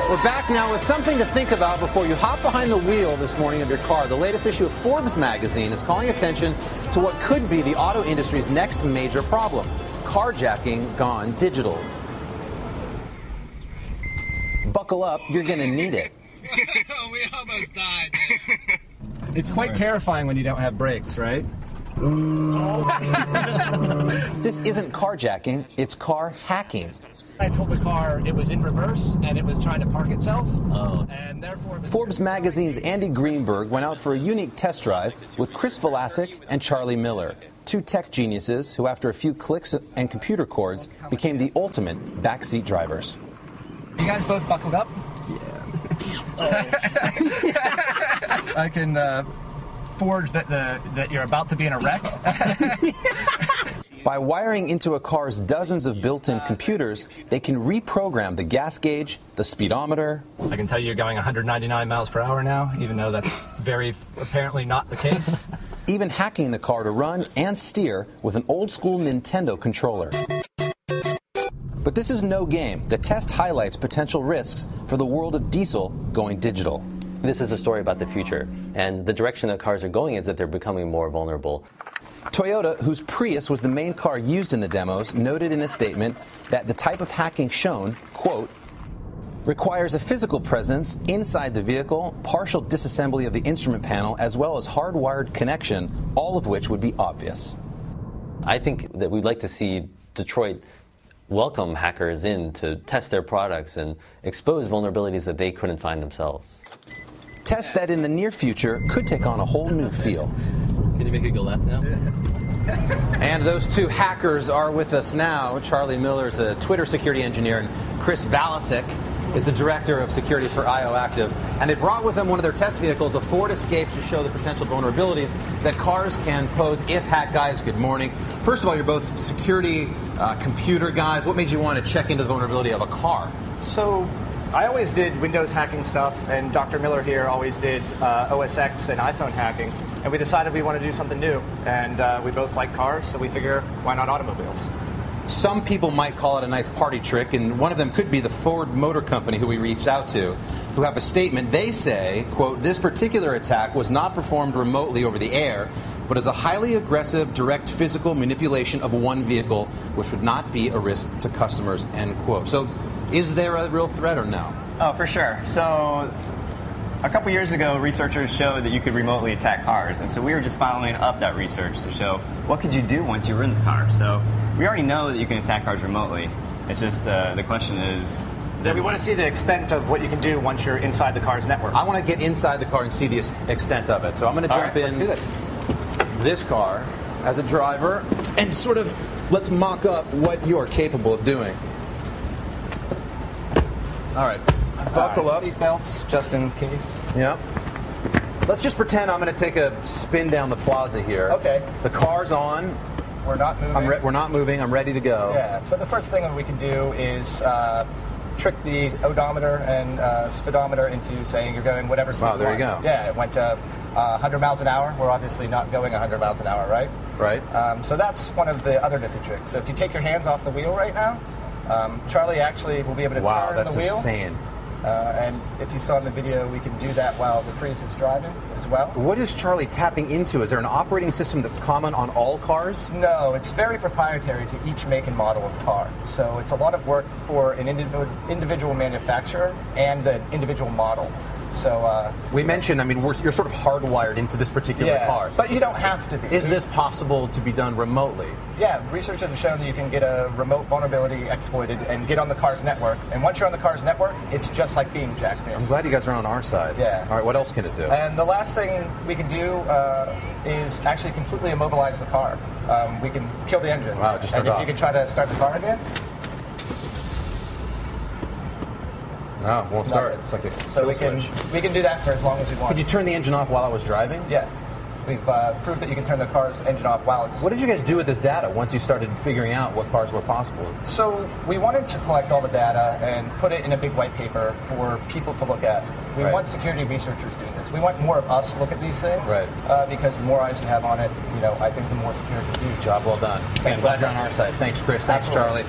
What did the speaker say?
We're back now with something to think about before you hop behind the wheel this morning of your car. The latest issue of Forbes magazine is calling attention to what could be the auto industry's next major problem: carjacking gone digital. Buckle up, you're going to need it. We almost died. It's quite terrifying when you don't have brakes, right? This isn't carjacking, it's car hacking. I told the car it was in reverse and it was trying to park itself. And therefore, Forbes magazine's Andy Greenberg went out for a unique test drive with Chris Velasic and Charlie Miller, two tech geniuses who, after a few clicks and computer cords, became the ultimate backseat drivers. You guys both buckled up? Yeah. I can forge that you're about to be in a wreck. By wiring into a car's dozens of built-in computers, they can reprogram the gas gauge, the speedometer. I can tell you you're going 199 miles per hour now, even though that's very apparently not the case. Even hacking the car to run and steer with an old-school Nintendo controller. But this is no game. The test highlights potential risks for the world of diesel going digital. This is a story about the future, and the direction that cars are going is that they're becoming more vulnerable. Toyota, whose Prius was the main car used in the demos, noted in a statement that the type of hacking shown, quote, requires a physical presence inside the vehicle, partial disassembly of the instrument panel, as well as hardwired connection, all of which would be obvious. I think that we'd like to see Detroit welcome hackers in to test their products and expose vulnerabilities that they couldn't find themselves. Tests that in the near future could take on a whole new feel. Can you make it go left now? And those two hackers are with us now. Charlie Miller is a Twitter security engineer, and Chris Velasic is the director of security for IOActive. And they brought with them one of their test vehicles, a Ford Escape, to show the potential vulnerabilities that cars can pose if hacked. Guys, good morning. First of all, you're both security computer guys. What made you want to check into the vulnerability of a car? So I always did Windows hacking stuff, and Dr. Miller here always did OS X and iPhone hacking. And we decided we want to do something new. And we both like cars, so we figure, why not automobiles? Some people might call it a nice party trick, and one of them could be the Ford Motor Company, who we reached out to, who have a statement. They say, quote, this particular attack was not performed remotely over the air, but is a highly aggressive, direct physical manipulation of one vehicle, which would not be a risk to customers, end quote. So is there a real threat or no? Oh, for sure. So a couple years ago, researchers showed that you could remotely attack cars. And so we were just following up that research to show what could you do once you were in the car. So we already know that you can attack cars remotely. It's just the question is... Yeah, we want to see the extent of what you can do once you're inside the car's network. I want to get inside the car and see the extent of it. So I'm going to jump in let's do this car as a driver and sort of let's mock up what you are capable of doing. All right. Buckle up. Seat belts, just in case. Yep. Let's just pretend I'm going to take a spin down the plaza here. Okay. The car's on. We're not moving. We're not moving. I'm ready to go. Yeah, so the first thing that we can do is trick the odometer and speedometer into saying you're going whatever speed. Wow, there you want. go. Yeah, it went to 100 miles an hour. We're obviously not going 100 miles an hour, right? Right. So that's one of the other nifty tricks. So if you take your hands off the wheel right now, Charlie actually will be able to turn the wheel. Wow, that's insane. And if you saw in the video, we can do that while the Prius is driving as well. What is Charlie tapping into? Is there an operating system that's common on all cars? No, it's very proprietary to each make and model of car. So it's a lot of work for an individual manufacturer and the individual model. So we mentioned, I mean, you're sort of hardwired into this particular car. But you don't have to be. Is this possible to be done remotely? Yeah, research has shown that you can get a remote vulnerability exploited and get on the car's network. And once you're on the car's network, it's just like being jacked in. I'm glad you guys are on our side. Yeah. All right, what else can it do? And the last thing we can do is actually completely immobilize the car. We can kill the engine. Wow, just and if you can try to start the car again. No, it won't start. It's like a so we can do that for as long as we want. Could you turn the engine off while I was driving? Yeah. We've proved that you can turn the car's engine off while it's... What did you guys do with this data once you started figuring out what cars were possible? So we wanted to collect all the data and put it in a big white paper for people to look at. We want security researchers doing this. We want more of us look at these things. Because the more eyes you have on it, I think the more secure it can be. Job well done. I'm glad you're on our side. Thanks, Chris. Thanks, Charlie.